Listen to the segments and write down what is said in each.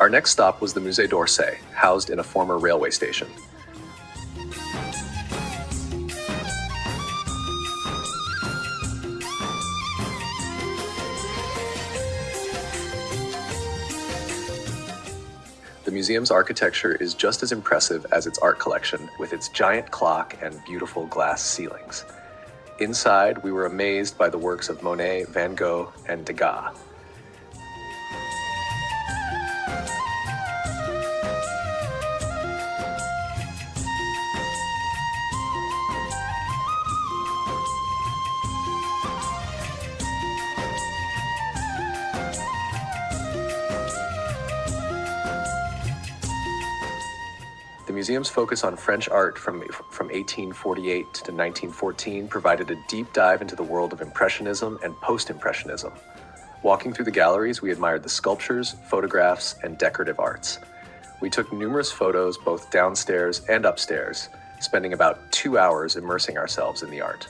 Our next stop was the Musée d'Orsay, housed in a former railway station. The museum's architecture is just as impressive as its art collection, with its giant clock and beautiful glass ceilings. Inside, we were amazed by the works of Monet, Van Gogh, and Degas. The museum's focus on French art from 1848 to 1914 provided a deep dive into the world of Impressionism and Post-Impressionism. Walking through the galleries, we admired the sculptures, photographs, and decorative arts. We took numerous photos both downstairs and upstairs, spending about 2 hours immersing ourselves in the art.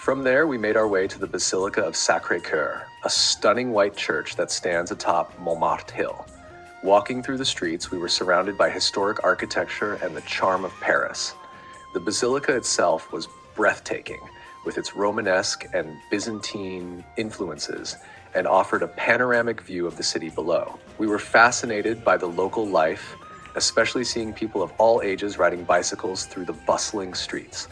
From there, we made our way to the Basilica of Sacré-Cœur, a stunning white church that stands atop Montmartre Hill. Walking through the streets, we were surrounded by historic architecture and the charm of Paris. The basilica itself was breathtaking, with its Romanesque and Byzantine influences, and offered a panoramic view of the city below. We were fascinated by the local life, especially seeing people of all ages riding bicycles through the bustling streets.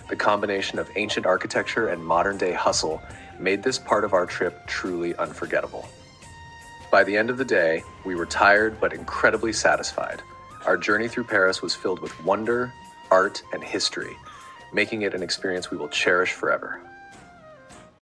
The combination of ancient architecture and modern-day hustle made this part of our trip truly unforgettable. By the end of the day, we were tired but incredibly satisfied. Our journey through Paris was filled with wonder, art, and history, making it an experience we will cherish forever.